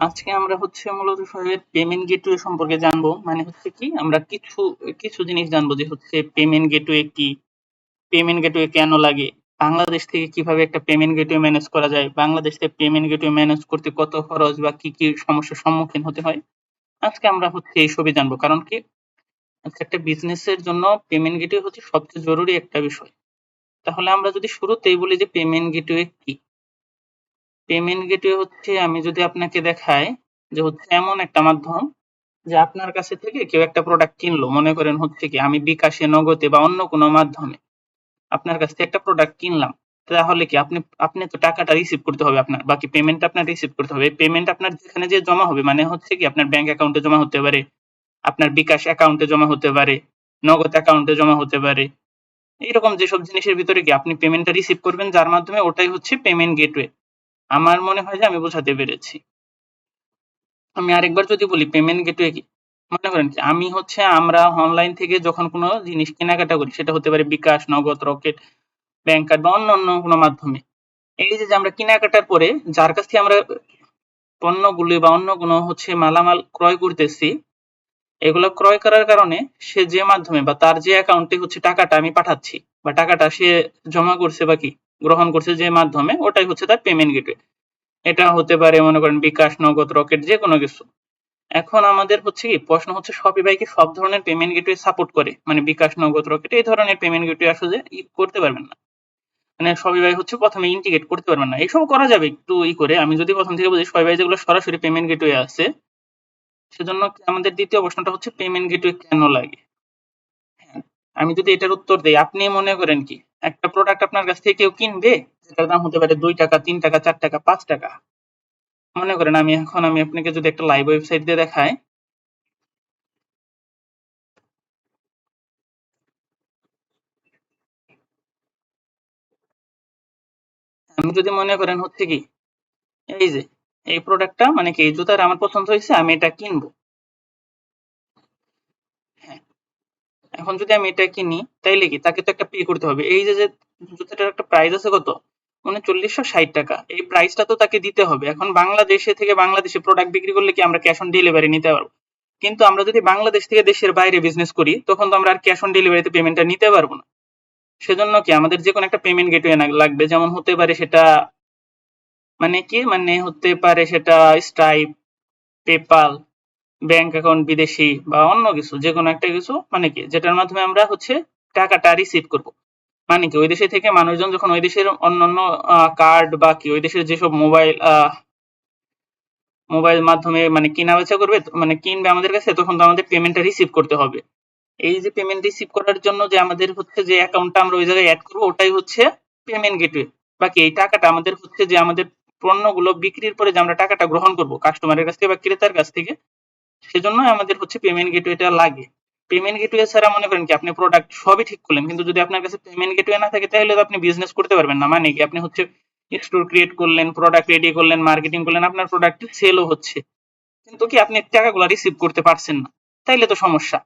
আজকে আমরা হচ্ছে মূলত সবাই পেমেন্ট গেটওয়ে সম্পর্কে জানবো। মানে হচ্ছে কি আমরা কিছু কিছু জিনিস জানবো যে হচ্ছে পেমেন্ট গেটওয়ে কি, পেমেন্ট গেটওয়ে কেন লাগে, বাংলাদেশ থেকে কিভাবে একটা পেমেন্ট গেটওয়ে ম্যানেজ করা যায়, বাংলাদেশ থেকে পেমেন্ট গেটওয়ে ম্যানেজ করতে কত খরচ বা কি কি সমস্যার সম্মুখীন হতে হয়। আজকে আমরা হচ্ছে এইসবই জানবো। কারণ কি আজকে একটা বিজনেসের জন্য পেমেন্ট গেটওয়ে হচ্ছে সবচেয়ে জরুরি একটা বিষয়। তাহলে আমরা যদি শুরুতেই বলি যে পেমেন্ট গেটওয়ে কি। পেমেন্ট গেটওয়ে হচ্ছে, আমি যদি আপনাকে দেখাই যে হচ্ছে এমন একটা মাধ্যম যে আপনার কাছে থেকে কেউ একটা প্রোডাক্ট কিনলো, মনে করেন হচ্ছে কি আমি বিকাশে, নগদে বা অন্য কোনো মাধ্যমে আপনার কাছ থেকে একটা প্রোডাক্ট কিনলাম। তাহলে কি আপনি আপনি তো টাকাটা রিসিভ করতে হবে, আপনার বাকি পেমেন্ট আপনার রিসিভ করতে হবে। পেমেন্ট আপনার যেখানে যে জমা হবে, মানে হচ্ছে কি আপনার ব্যাংক অ্যাকাউন্টে জমা হতে পারে, আপনার বিকাশ অ্যাকাউন্টে জমা হতে পারে, নগদ অ্যাকাউন্টে জমা হতে পারে। এইরকম যেসব জিনিসের ভিতরে কি আপনি পেমেন্টটা রিসিভ করবেন যার মাধ্যমে, ওটাই হচ্ছে পেমেন্ট গেটওয়ে। আমার মনে হয় যে আমি বোঝাতে পেরেছি। আমি আরেকবার যদি বলি পেমেন্ট গেটওয়ে কি, মনে করেন কি আমি হচ্ছে আমরা অনলাইন থেকে যখন কোনো জিনিস কেনাকাটা করি, সেটা হতে পারে বিকাশ, নগদ, রকেট, ব্যাংক কার্ড বা অন্য অন্য কোনো মাধ্যমে। এই যে আমরা কেনাকাটার পরে যার কাছ থেকে আমরা পণ্যগুলি বা অন্য কোনো হচ্ছে মালামাল ক্রয় করতেছি, এগুলো ক্রয় করার কারণে সে যে মাধ্যমে বা তার যে অ্যাকাউন্টে হচ্ছে টাকাটা আমি পাঠাচ্ছি বা টাকাটা সে জমা করছে বা কি গ্রহণ করছে যে মাধ্যমে, ওটাই হচ্ছে তার পেমেন্ট গেটওয়ে। এটা হতে পারে মনে করেন বিকাশ, নগদ, রকেট, যে কোনো কিছু। এখন আমাদের হচ্ছে কি প্রশ্ন হচ্ছে, শপিফাই কি সব ধরনের পেমেন্ট গেটওয়ে সাপোর্ট করে? মানে বিকাশ, নগদ, রকেট এই ধরনের পেমেন্ট গেটওয়ে আসলে করতে পারবেন না। মানে শপিফাই হচ্ছে প্রথমে ইন্টিগ্রেট করতে পারবেন না। এইসব করা যাবে একটু করে। আমি যদি প্রথম থেকে বলি, শপিফাই যেগুলো সরাসরি পেমেন্ট গেটওয়ে আছে, সেজন্য আমাদের দ্বিতীয় প্রশ্নটা হচ্ছে পেমেন্ট গেটওয়ে কেন লাগে। হ্যাঁ, আমি যদি এটার উত্তর দেই, আপনি মনে করেন কি একটা প্রোডাক্ট আপনার কাছ থেকে কেউ কিনবে, যেটার দাম হতে পারে 2 টাকা, 3 টাকা, 4 টাকা, 5 টাকা। মনে করেন আমি আপনাকে যদি একটা লাইভ ওয়েবসাইট দিয়ে দেখাই, আমি যদি মনে করেন হচ্ছে কি এই যে এই প্রোডাক্টটা, মানে কি এই জুতাটা আমার পছন্দ হয়েছে, আমি এটা কিনবো। হ্যাঁ, এখন যদি আমি এটা কিনি, তাইলে কি তাকে তো একটা পে করতে হবে। এই যে যে জুতাটার একটা প্রাইস আছে কত, 3960 টাকা। এই প্রাইসটা তো তাকে দিতে হবে। এখন বাংলাদেশে থেকে বাংলাদেশে প্রোডাক্ট বিক্রি করলে কি আমরা ক্যাশ অন ডেলিভারি নিতে পারবো? কিন্তু আমরা যদি বাংলাদেশ থেকে দেশের বাইরে বিজনেস করি, তখন তো আমরা আর ক্যাশ অন ডেলিভারিতে পেমেন্টটা নিতে পারবো না। সেজন্য কি আমাদের যে কোনো একটা পেমেন্ট গেটওয়ে লাগবে। যেমন হতে পারে সেটা, মানে কি মানে হতে পারে সেটা স্ট্রাইপ, পেপাল, ব্যাংক অ্যাকাউন্ট বিদেশি বা অন্য কিছু, যে কোনো একটা কিছু, মানে কি যেটার মাধ্যমে আমরা হচ্ছে টাকাটা রিসিভ করব। মানে কি ওই দেশে থেকে মানুষজন যখন ওই দেশের অন্যান্য কার্ড বা কি ওই দেশের যেসব মোবাইল মোবাইল মাধ্যমে মানে কেনা বেচা করবে, মানে কিনবে আমাদের কাছে, তখন তো আমাদের পেমেন্টটা রিসিভ করতে হবে। এই যে পেমেন্ট রিসিভ করার জন্য যে আমাদের হচ্ছে যে অ্যাকাউন্টটা আমরা ওই জায়গায় অ্যাড করবো, ওটাই হচ্ছে পেমেন্ট গেটওয়ে। বাকি এই টাকাটা আমাদের হচ্ছে যে আমাদের পণ্যগুলো বিক্রির পরে যে আমরা টাকাটা গ্রহণ করব কাস্টমারের কাছ থেকে বা ক্রেতার কাছ থেকে, সেজন্য আমাদের হচ্ছে পেমেন্ট গেটওয়েটা লাগে। পেমেন্ট গেটওয়ে ছাড়া মনে করেন কি আপনি প্রোডাক্ট সবই ঠিক করলেন, কিন্তু যদি আপনার কাছে পেমেন্ট গেটওয়ে না থাকে, তাহলে তো আপনি বিজনেস করতে পারবেন না। মানে কি আপনি হচ্ছে স্টোর ক্রিয়েট করলেন, প্রোডাক্ট রেডি করলেন, মার্কেটিং করলেন, আপনার প্রোডাক্ট সেলও হচ্ছে, কিন্তু কি আপনি টাকাগুলো রিসিভ করতে পারছেন না, তাইলে তো সমস্যা।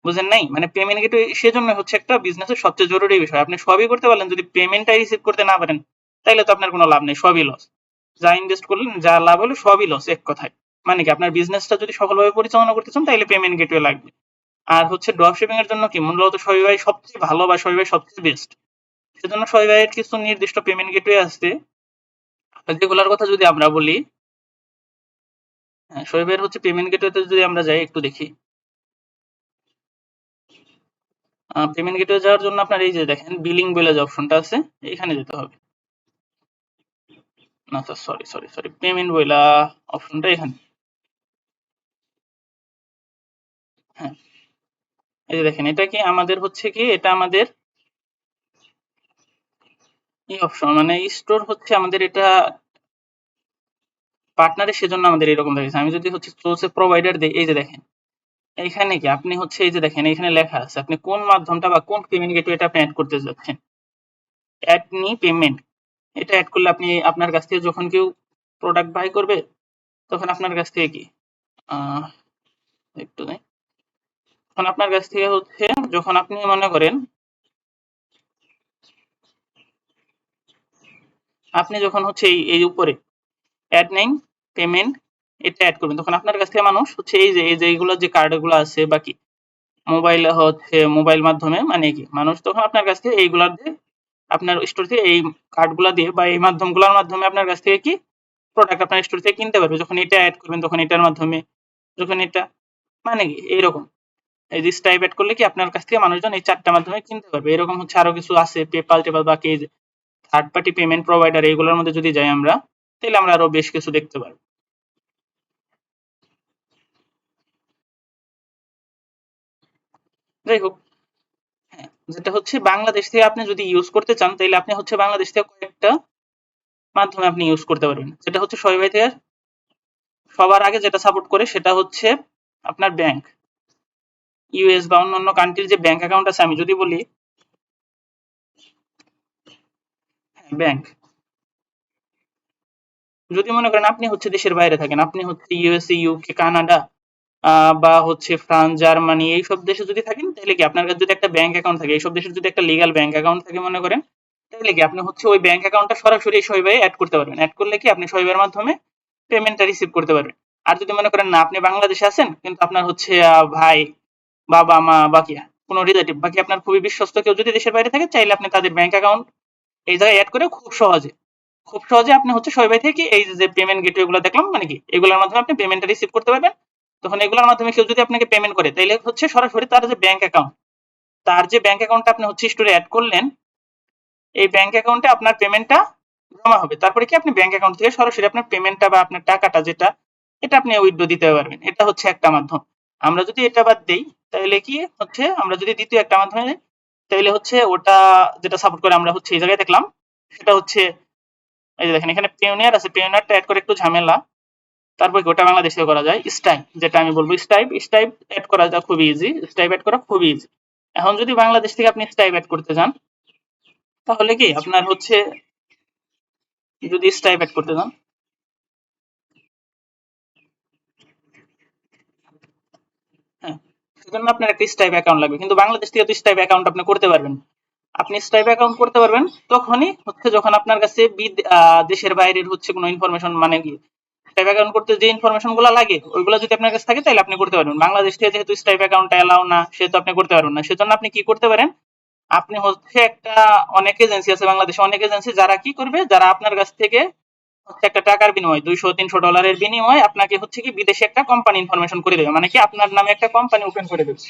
বুঝেন নাই? মানে পেমেন্ট গেটওয়ে সেজন্য হচ্ছে একটা বিজনেসের সবচেয়ে জরুরি বিষয়। আপনি সবই করতে পারলেন, যদি পেমেন্টটাই রিসিভ করতে না পারেন, তাইলে তো আপনার কোনো লাভ নেই, সবই লস। যা ইনভেস্ট করলেন, যা লাভ হলো, সবই লস এক কথায়। মানে কি আপনার বিজনেসটা যদি সফলভাবে পরিচালনা করতে চান, তাইলে পেমেন্ট গেটওয়ে লাগবে। আর হচ্ছে ড্রপ শিপিং এর জন্য কি মূলত শপিফাই সবচেয়ে ভালো বা শপিফাই সবচেয়ে বেস্ট। সেজন্য শপিফাই এর কিছু নির্দিষ্ট পেমেন্ট গেটওয়ে আছে, যেগুলোর কথা যদি আমরা বলি। হ্যাঁ, শপিফাই এর হচ্ছে পেমেন্ট গেটওয়েতে যদি আমরা যাই একটু দেখি। পেমেন্ট গেটওয়ে যাওয়ার জন্য আপনার এই যে দেখেন বিলিং বলে যে অপশনটা আছে, এখানে যেতে হবে। না sir, sorry sorry sorry, payment বইলা অপশনটা এখানে। হ্যাঁ, এই যে দেখেন, এটা কি আমাদের হচ্ছে কি, এটা আমাদের এই অপশন, মানে স্টোর হচ্ছে আমাদের এটা পার্টনারের, সেজন্য আমাদের এরকম দেখাচ্ছে। আমি যদি হচ্ছে সোর্সে প্রোভাইডার দেই, এই যে দেখেন এইখানে কি আপনি হচ্ছে এই যে দেখেন এখানে লেখা আছে আপনি কোন মাধ্যমটা বা কোন পেমেন্ট গেটওয়েটা আপনি অ্যাড করতে যাচ্ছেন। অ্যাড নি পেমেন্ট, এটা অ্যাড করলে আপনি আপনার কাছ থেকে যখন কেউ প্রোডাক্ট বাই করবে, তখন আপনার কাছ থেকে কি আহ একটু নেই, তখন আপনার কাছ থেকে হচ্ছে, যখন আপনি মনে করেন আপনি যখন হচ্ছে এই এই উপরে অ্যাড নেম, পেমেন্ট, এটা অ্যাড করবেন, তখন আপনার কাছ থেকে মানুষ হচ্ছে এই যে এইগুলো যে কার্ডগুলো আছে বাকি মোবাইল হচ্ছে মোবাইল মাধ্যমে মানে কি মানুষ তখন আপনার কাছ থেকে এইগুলা দিয়ে আপনার স্টোর থেকে এই কার্ডগুলা দিয়ে বা এই মাধ্যমগুলোর মাধ্যমে আপনার কাছ থেকে কি প্রোডাক্ট আপনার স্টোর থেকে কিনতে পারবে। যখন এটা অ্যাড করবেন তখন এটার মাধ্যমে, যখন এটা মানে কি এইরকম এই যে স্টাইপ অ্যাড করলে কি আপনার কাছ থেকে মানুষজন এই 4টা মাধ্যমে কিনতে পারবে। এরকম হচ্ছে আরো কিছু আছে পেপাল টেপাল বাকি এই যে থার্ড পার্টি পেমেন্ট প্রোভাইডার এইগুলোর মধ্যে যদি যাই আমরা তাহলে আমরা আরো বেশ কিছু দেখতে পারবো। যাই হোক, হ্যাঁ, যেটা হচ্ছে বাংলাদেশ থেকে আপনি যদি ইউজ করতে চান তাহলে আপনি হচ্ছে বাংলাদেশ থেকে কয়েকটা মাধ্যমে আপনি ইউজ করতে পারবেন। যেটা হচ্ছে সবাই থেকে সবার আগে যেটা সাপোর্ট করে সেটা হচ্ছে আপনার ব্যাংক, ইউএস বা অন্যান্য কান্ট্রির যে ব্যাংক অ্যাকাউন্ট আছে আমি যদি বলি, হ্যাঁ ব্যাংক, যদি মনে করেন আপনি হচ্ছে দেশের বাইরে থাকেন, আপনি হচ্ছে ইউএসএ, ইউকে, কানাডা বা হচ্ছে ফ্রান্স, জার্মানি এইসব দেশে যদি থাকেন তাহলে কি আপনার কাছে যদি একটা ব্যাংক অ্যাকাউন্ট থাকে, এইসব দেশের যদি একটা লিগাল ব্যাংক অ্যাকাউন্ট থাকে মনে করেন, তাহলে কি আপনি হচ্ছে ওই ব্যাংক অ্যাকাউন্টটা সরাসরি শৈবাই অ্যাড করতে পারবেন। অ্যাড করলে কি আপনি শৈবের মাধ্যমে পেমেন্টটা রিসিভ করতে পারবেন। আর যদি মনে করেন না আপনি বাংলাদেশে আছেন কিন্তু আপনার হচ্ছে ভাই, বাবা, মা বাকি কোনো রিলেটিভ বাকি আপনার খুবই বিশ্বস্ত কেউ যদি দেশের বাইরে থাকে, চাইলে আপনি তাদের ব্যাংক অ্যাকাউন্ট এই জায়গায় অ্যাড করে খুব সহজে আপনি হচ্ছে সবাই থেকে এই যে পেমেন্ট গেটওয়ে গুলো দেখলাম মানে কি এগুলোর মাধ্যমে আপনি পেমেন্টটা রিসিভ করতে পারবেন। তখন এগুলোর মাধ্যমে কেউ যদি আপনাকে পেমেন্ট করে তাহলে হচ্ছে সরাসরি তার যে ব্যাংক অ্যাকাউন্টটা আপনি হচ্ছে স্টোরে অ্যাড করলেন, এই ব্যাংক অ্যাকাউন্টে আপনার পেমেন্টটা জমা হবে। তারপরে কি আপনি ব্যাংক অ্যাকাউন্ট থেকে সরাসরি আপনার পেমেন্টটা বা আপনার টাকাটা যেটা এটা আপনি উইথড্র দিতে পারবেন। এটা হচ্ছে একটা মাধ্যম। আমরা যদি এটা বাদ দেই তাহলে কি হচ্ছে, আমরা যদি দ্বিতীয় একটা মাধ্যমে যাই, তাহলে হচ্ছে ওটা যেটা সাপোর্ট করে আমরা হচ্ছে এই জায়গায় দেখলাম, সেটা হচ্ছে এই যে দেখেন এখানে পেওনিয়ার আছে, পেওনিয়ারটা অ্যাড করে একটু ঝামেলা। তারপর কি ওটা বাংলাদেশেও করা যায়। স্টাইপ, যেটা আমি বলবো স্টাইপ অ্যাড করা যায় খুবই ইজি, স্টাইপ অ্যাড করা খুবই ইজি। এখন যদি বাংলাদেশ থেকে আপনি স্টাইপ অ্যাড করতে চান তাহলে কি আপনার হচ্ছে যদি স্টাইপ অ্যাড করতে চান, হ্যাঁ, সেজন্য আপনার একটা স্টাইপ অ্যাকাউন্ট লাগবে। কিন্তু বাংলাদেশ থেকে তো স্টাইপ অ্যাকাউন্ট আপনি করতে পারবেন। আপনি স্টাইপ অ্যাকাউন্ট করতে পারবেন তখনই হচ্ছে যখন আপনার কাছে দেশের বাইরের হচ্ছে কোনো ইনফরমেশন মানে কি স্টাইপ অ্যাকাউন্ট করতে যে ইনফরমেশন গুলো লাগে ওইগুলো যদি আপনার কাছে থাকে তাহলে আপনি করতে পারবেন। বাংলাদেশ থেকে যেহেতু স্টাইপ অ্যাকাউন্ট অ্যালাউ না সেহেতু আপনি করতে পারবেন না। সেজন্য আপনি কি করতে পারেন, আপনি হচ্ছে একটা অনেক এজেন্সি আছে বাংলাদেশে, অনেক এজেন্সি যারা কি করবে, যারা আপনার কাছ থেকে হচ্ছে একটা টাকার বিনিময় $200-300 বিনিময়ে আপনাকে হচ্ছে কি বিদেশে একটা কোম্পানি ইনফরমেশন করে দেবে, মানে কি আপনার নামে একটা কোম্পানি ওপেন করে দেবে।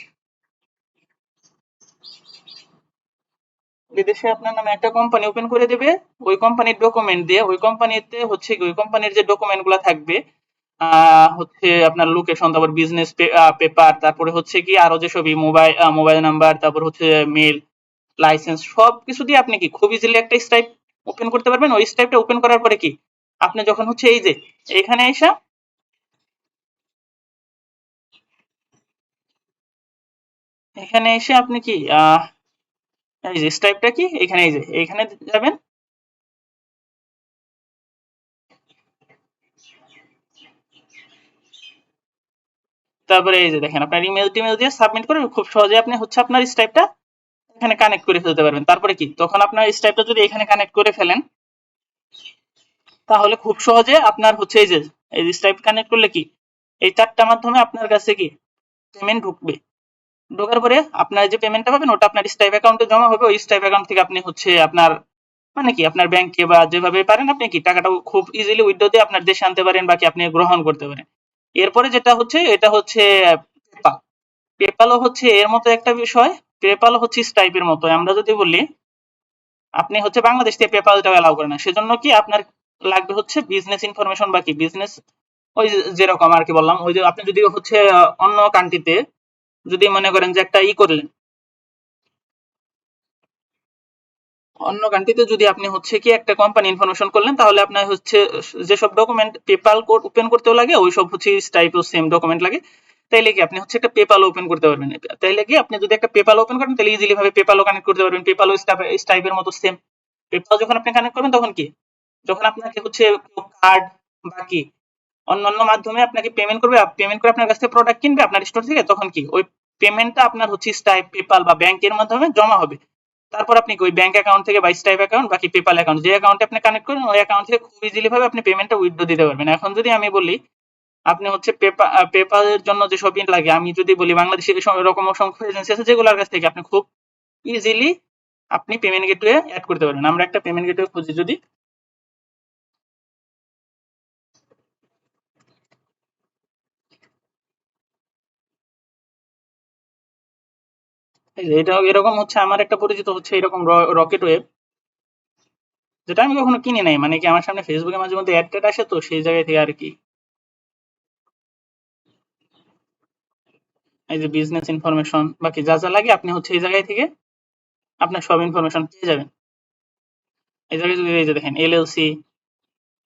বিদেশে আপনার নামে একটা কোম্পানি ওপেন করে দেবে, ওই কোম্পানির ডকুমেন্ট দিয়ে ওই কোম্পানিতে হচ্ছে কি ওই কোম্পানির যে ডকুমেন্ট গুলো থাকবে হচ্ছে আপনার লোকেশন, তারপর বিজনেস পেপার, তারপরে হচ্ছে কি আরো যেসব মোবাইল নাম্বার, তারপর হচ্ছে মেল, লাইসেন্স সবকিছু দিয়ে আপনি কি খুব ইজিলি একটা স্টাইপ ওপেন করতে পারবেন। ওই স্টাইপটা ওপেন করার পরে কি আপনি যখন হচ্ছে এই যে এখানে এসে আপনি কি এই যে স্টাইপটা কি এখানে এই যে এখানে যাবেন, তারপরে এই যে দেখেন আপনার ইমেল টিমেল দিয়ে সাবমিট করে খুব সহজে আপনি হচ্ছে আপনার স্টাইপটা এখানে কানেক্ট করে ফেলতে পারবেন। তারপরে কি তখন আপনার স্টাইপটা যদি এখানে কানেক্ট করে ফেলেন তাহলে খুব সহজে আপনার হচ্ছে এই যে স্টাইপ কানেক্ট করলে কি এই 4টা মাধ্যমে আপনার কাছে কি পেমেন্ট ঢুকবে। ঢোকার পরে আপনার যে পেমেন্টটা পাবেন ওটা আপনার স্টাইপ অ্যাকাউন্টে জমা হবে। ওই স্টাইপ অ্যাকাউন্ট থেকে আপনি হচ্ছে আপনার মানে কি আপনার ব্যাংকে বা যেভাবে পারেন আপনি কি টাকাটা খুব ইজিলি উইথড্র দিয়ে আপনার দেশে আনতে পারেন বাকি আপনি গ্রহণ করতে পারেন। এরপরে যেটা হচ্ছে এটা হচ্ছে পেপাল। পেপালও হচ্ছে এর মতো একটা বিষয়, পেপালও হচ্ছে স্টাইপের মতো। আমরা যদি বলি আপনি হচ্ছে বাংলাদেশ থেকে পেপালটাও অ্যালাউ করে না, সেজন্য কি আপনার লাগবে হচ্ছে বিজনেস ইনফরমেশন বা কি বিজনেস ওই যেরকম আর কি বললাম, ওই যে আপনি যদি হচ্ছে অন্য কান্ট্রিতে যদি মনে করেন যে একটা করলেন, অন্য কান্ট্রিতে যদি আপনি হচ্ছে কি একটা কোম্পানি ইনফরমেশন করলেন তাহলে আপনার হচ্ছে যেসব ডকুমেন্ট পেপাল কোড ওপেন করতেও লাগে ওই সব হচ্ছে টাইপ অফ সেম ডকুমেন্ট লাগে। তাইলে কি আপনি হচ্ছে একটা পেপাল ওপেন করতে পারবেন। তাইলে কি আপনি যদি একটা পেপাল ওপেন করেন তাহলে ইজিলি ভাবে পেপালও কানেক্ট করতে পারবেন। পেপালও স্টাইপের মতো সেম। পেপাল যখন আপনি কানেক্ট করবেন তখন কি যখন আপনাকে হচ্ছে কার্ড বাকি অন্যান্য মাধ্যমে আপনাকে পেমেন্ট করবে, পেমেন্ট করে আপনার কাছ থেকে প্রোডাক্ট কিনবে আপনার স্টোর থেকে, তখন কি ওই পেমেন্টটা আপনার হচ্ছে স্টাইপ, পেপাল বা ব্যাংকের মাধ্যমে জমা হবে। তারপর আপনি ওই ব্যাংক অ্যাকাউন্ট থেকে বা স্টাইপ অ্যাকাউন্ট বাকি পেপাল অ্যাকাউন্ট যে অ্যাকাউন্টে আপনি কানেক্ট করেন ওই অ্যাকাউন্ট থেকে খুব ইজিলি ভাবে আপনি পেমেন্টটা উইথড্র দিতে পারবেন। এখন যদি আমি বলি আপনি হচ্ছে পেপালের জন্য যে সব লাগে, আমি যদি বলি বাংলাদেশে এরকম অসংখ্য এজেন্সি আছে যেগুলোর কাছ থেকে আপনি খুব ইজিলি আপনি পেমেন্ট গেটওয়ে অ্যাড করতে পারবেন। আমরা একটা পেমেন্ট গেটওয়ে খুঁজি যদি, এই যে এটা এরকম হচ্ছে আমার একটা পরিচিত হচ্ছে এরকম রকেট ওয়েব, যেটা আমি কখনো কিনি নাই, মানে কি আমার সামনে ফেসবুকে মাঝে মধ্যে অ্যাড ট্যাড আসে তো সেই জায়গায় থেকে আর কি। এই যে বিজনেস ইনফরমেশন বাকি যা যা লাগে আপনি হচ্ছে এই জায়গায় থেকে আপনার সব ইনফরমেশন পেয়ে যাবেন। এই জায়গায় যদি এই যে দেখেন এলএলসি,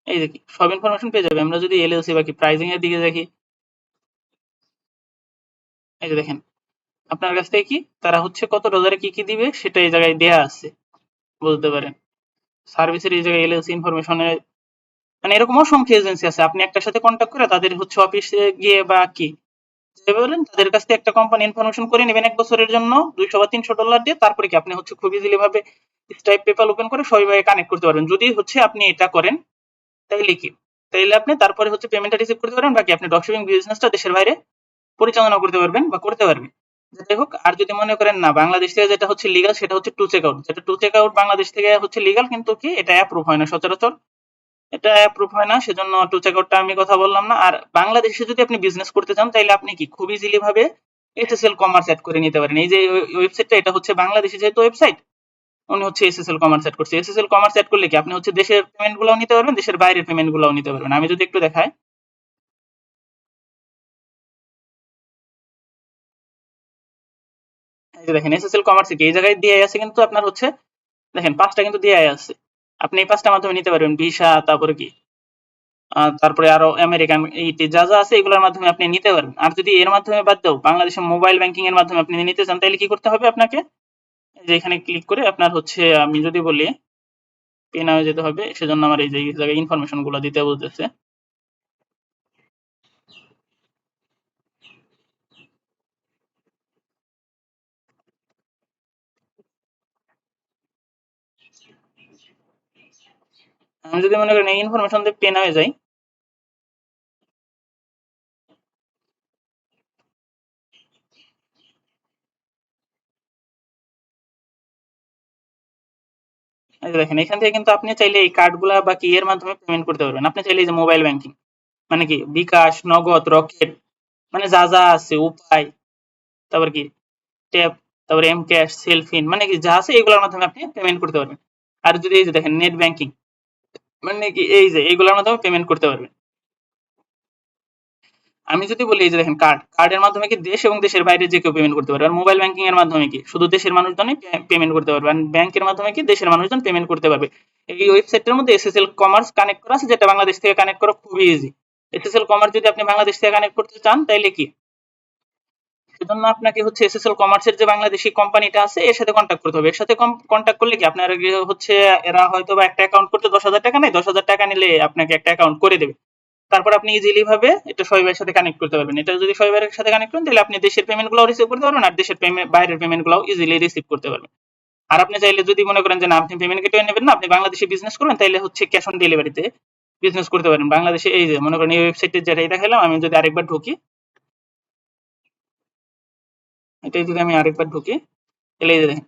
এই যে সব ইনফরমেশন পেয়ে যাবে। আমরা যদি এলএলসি বাকি প্রাইসিং এর দিকে দেখি, এই যে দেখেন আপনার কাছ থেকে কি তারা হচ্ছে কত ডলারে কি কি দিবে সেটা এই জায়গায় দেয়া আছে, বলতে পারেন। সার্ভিসের এই জায়গায় এলএলসি ইনফরমেশনের, মানে এরকম অসংখ্য এজেন্সি আছে, আপনি একটার সাথে কন্ট্যাক্ট করে তাদের হচ্ছে অফিসে গিয়ে বা কি যে বলেন তাদের কাছ থেকে একটা কোম্পানি ইনফরমেশন করে নেবেন 1 বছরের জন্য 200 বা 300 ডলার দিয়ে, তারপরে কি আপনি হচ্ছে খুব ইজিলি ভাবে স্টাইপ পেপাল ওপেন করে সবাই কানেক্ট করতে পারবেন। যদি হচ্ছে আপনি এটা করেন তাইলে কি, তাইলে আপনি তারপরে হচ্ছে পেমেন্টটা রিসিভ করতে পারবেন, বাকি আপনি ড্রপশিপিং বিজনেসটা দেশের বাইরে পরিচালনা করতে পারবেন বা করতে পারবেন। যাই হোক, আর যদি মনে করেন না বাংলাদেশ থেকে যেটা হচ্ছে লিগাল সেটা হচ্ছে টু চেক আউট, যেটা টু চেক আউট বাংলাদেশ থেকে হচ্ছে লিগাল, কিন্তু কি এটা অ্যাপ্রুভ হয় না সচরাচর, এটা অ্যাপ্রুভ হয় না, সেজন্য টু চেক আউটটা আমি কথা বললাম না। আর বাংলাদেশে যদি আপনি বিজনেস করতে চান তাহলে আপনি কি খুব ইজিলি ভাবে এসএসএল কমার্স অ্যাড করে নিতে পারেন। এই যে ওয়েবসাইটটা এটা হচ্ছে বাংলাদেশে যেহেতু ওয়েবসাইট, উনি হচ্ছে এসএসএল কমার্স অ্যাড করছে। এসএসএল কমার্স অ্যাড করলে কি আপনি হচ্ছে দেশের পেমেন্ট গুলাও নিতে পারবেন, দেশের বাইরের পেমেন্ট গুলাও নিতে পারবেন। আমি যদি একটু দেখাই, এই যে দেখেন এসএসএল কমার্স কি এই জায়গায় দিয়ে আছে, কিন্তু আপনার হচ্ছে দেখেন 5টা কিন্তু দিয়ে আছে, আপনি এই 5টার মাধ্যমে নিতে পারবেন ভিসা, তারপরে কি তারপরে আরো আমেরিকান এইটি যা যা আছে এগুলোর মাধ্যমে আপনি নিতে পারবেন। আর যদি এর মাধ্যমে বাদ দাও বাংলাদেশের মোবাইল ব্যাংকিং এর মাধ্যমে আপনি নিতে চান তাহলে কি করতে হবে আপনাকে, এই যে এখানে ক্লিক করে আপনার হচ্ছে আমি যদি বলি পে নাও যেতে হবে, সেজন্য আমার এই যে এই জায়গায় ইনফরমেশন গুলো দিতে বলতেছে। আমি যদি মনে করেন এই ইনফরমেশন দিয়ে পে নাও যাই, এই যে দেখেন এখান থেকে কিন্তু আপনি চাইলে এই কার্ডগুলা বা কি এর মাধ্যমে পেমেন্ট করতে পারবেন। আপনি চাইলে এই যে মোবাইল ব্যাংকিং মানে কি বিকাশ, নগদ, রকেট, মানে যা যা আছে উপায়, তারপর কি ট্যাপ, তারপরে এম ক্যাশ, সেলফিন, মানে কি যা আছে এগুলোর মাধ্যমে আপনি পেমেন্ট করতে পারবেন। আর যদি এই যে দেখেন নেট ব্যাংকিং, মানে কি এই যে এইগুলোর মাধ্যমে পেমেন্ট করতে পারবেন। আমি যদি বলি এই যে দেখেন কার্ডের মাধ্যমে কি দেশ এবং দেশের বাইরে যে কেউ পেমেন্ট করতে পারবে। আর মোবাইল ব্যাংকিং এর মাধ্যমে কি শুধু দেশের মানুষজনই পেমেন্ট করতে পারবে, আর ব্যাংকের মাধ্যমে কি দেশের মানুষজন পেমেন্ট করতে পারবে। এই ওয়েবসাইটের মধ্যে এসএসএল কমার্স কানেক্ট করা আছে, যেটা বাংলাদেশ থেকে কানেক্ট করা খুবই ইজি। এসএসএল কমার্স যদি আপনি বাংলাদেশ থেকে কানেক্ট করতে চান তাহলে কি, সেজন্য আপনাকে হচ্ছে এসএসএল কমার্সের যে বাংলাদেশি কোম্পানিটা আছে এর সাথে কন্ট্যাক্ট করতে হবে। এর সাথে কন্ট্যাক্ট করলে কি আপনার হচ্ছে এরা হয়তো বা একটা অ্যাকাউন্ট করতে 10,000 টাকা নেয়, 10,000 টাকা নিলে আপনাকে একটা অ্যাকাউন্ট করে দেবে। তারপর আপনি ইজিলি ভাবে এটা শোয়েবের সাথে কানেক্ট করতে পারবেন। এটা যদি শোয়েবের সাথে কানেক্ট করেন তাহলে আপনি দেশের পেমেন্ট গুলো রিসিভ করতে পারবেন, আর দেশের পেমেন্ট বাইরের পেমেন্ট গুলো ইজিলি রিসিভ করতে পারবেন। আর আপনি চাইলে যদি মনে করেন যে না আপনি পেমেন্ট গেটওয়ে নেবেন না, আপনি বাংলাদেশে বিজনেস করবেন, তাহলে হচ্ছে ক্যাশ অন ডেলিভারিতে বিজনেস করতে পারেন। বাংলাদেশে এই যে মনে করেন এই ওয়েবসাইটে যেটাই দেখালাম, আমি যদি আরেকবার ঢুকি, এটাই যদি আমি আরেকবার ঢুকি তাহলে এই যে দেখেন,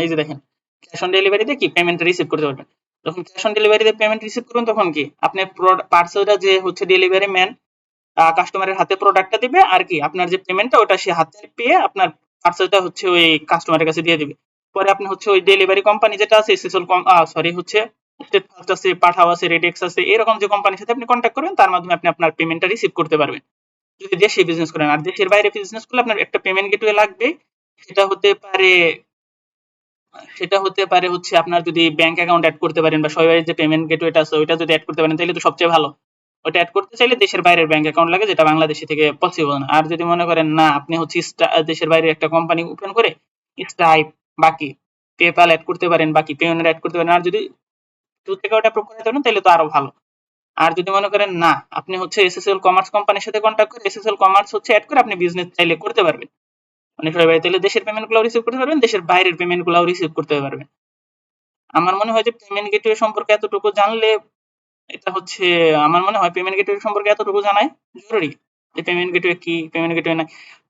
এই যে দেখেন ক্যাশ অন ডেলিভারিতে কি পেমেন্ট রিসিভ করতে পারবেন। যখন ক্যাশ অন ডেলিভারিতে পেমেন্ট রিসিভ করবেন তখন কি আপনি পার্সেলটা যে হচ্ছে ডেলিভারি ম্যান কাস্টমারের হাতে প্রোডাক্টটা দিবে, আর কি আপনার যে পেমেন্টটা ওটা সে হাতে পেয়ে আপনার পার্সেলটা হচ্ছে ওই কাস্টমারের কাছে দিয়ে দিবে। পরে আপনি হচ্ছে ওই ডেলিভারি কোম্পানি যেটা আছে এসএসএল সরি হচ্ছে স্টেট ফাস্ট আছে, পাঠাও আছে, রেডেক্স আছে, এরকম যে কোম্পানির সাথে আপনি কন্ট্যাক্ট করবেন তার মাধ্যমে আপনি আপনার পেমেন্টটা রিসিভ করতে পারবেন যদি দেশে বিজনেস করেন। আর দেশের বাইরে বিজনেস করলে আপনার একটা পেমেন্ট গেটওয়ে লাগবে। সেটা হতে পারে সেটা হতে পারে হচ্ছে আপনার যদি ব্যাংক অ্যাকাউন্ট অ্যাড করতে পারেন বা সবাই যে পেমেন্ট গেটওয়েটা আছে ওইটা যদি অ্যাড করতে পারেন তাহলে তো সবচেয়ে ভালো। ওটা অ্যাড করতে চাইলে দেশের বাইরের ব্যাংক অ্যাকাউন্ট লাগে, যেটা বাংলাদেশে থেকে পসিবল না। আর যদি মনে করেন না আপনি হচ্ছে দেশের বাইরে একটা কোম্পানি ওপেন করে স্টাইপ বাকি পেপাল অ্যাড করতে পারেন, বাকি পেওনের অ্যাড করতে পারেন, আর যদি টু থেকে ওটা অ্যাপ্রুভ করাতে পারেন তাহলে তো আরো ভালো। আর যদি মনে করেন না আপনি হচ্ছে এসএসএল কমার্স কোম্পানির সাথে কন্ট্যাক্ট করে এসএসএল কমার্স হচ্ছে অ্যাড করে আপনি বিজনেস চাইলে করতে পারবেন, মানে সবাই তাহলে দেশের পেমেন্ট গুলো রিসিভ করতে পারবেন, দেশের বাইরের পেমেন্ট গুলো রিসিভ করতে পারবেন। আমার মনে হয় যে পেমেন্ট গেটওয়ে সম্পর্কে এতটুকু জানলে এটা হচ্ছে, আমার মনে হয় পেমেন্ট গেটওয়ে সম্পর্কে এতটুকু জানাই জরুরি, যে পেমেন্ট গেটওয়ে কি, পেমেন্ট গেটওয়ে না।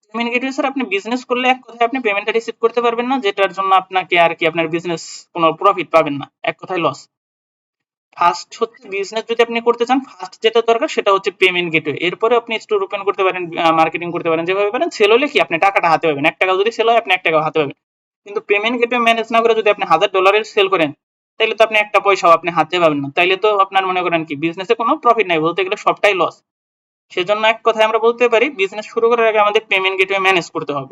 পেমেন্ট গেটওয়ে স্যার আপনি বিজনেস করলে এক কথায় আপনি পেমেন্টটা রিসিভ করতে পারবেন না, যেটার জন্য আপনাকে আর কি আপনার বিজনেস কোনো প্রফিট পাবেন না, এক কথায় লস। ফার্স্ট হচ্ছে বিজনেস যদি আপনি করতে চান, ফার্স্ট যেটা দরকার সেটা হচ্ছে পেমেন্ট গেটওয়ে। এরপরে আপনি স্টোর ওপেন করতে পারেন, মার্কেটিং করতে পারেন, যেভাবে পারেন। সেল হলে কি আপনি টাকাটা হাতে পাবেন, 1 টাকা যদি সেল হয় আপনি 1 টাকা হাতে পাবেন। কিন্তু পেমেন্ট গেটওয়ে ম্যানেজ না করে যদি আপনি $1000 সেল করেন, তাইলে তো আপনি একটা পয়সাও আপনি হাতে পাবেন না। তাইলে তো আপনার মনে করেন কি বিজনেসে কোনো প্রফিট নাই, বলতে গেলে সবটাই লস। সেজন্য এক কথায় আমরা বলতে পারি বিজনেস শুরু করার আগে আমাদের পেমেন্ট গেটওয়ে ম্যানেজ করতে হবে।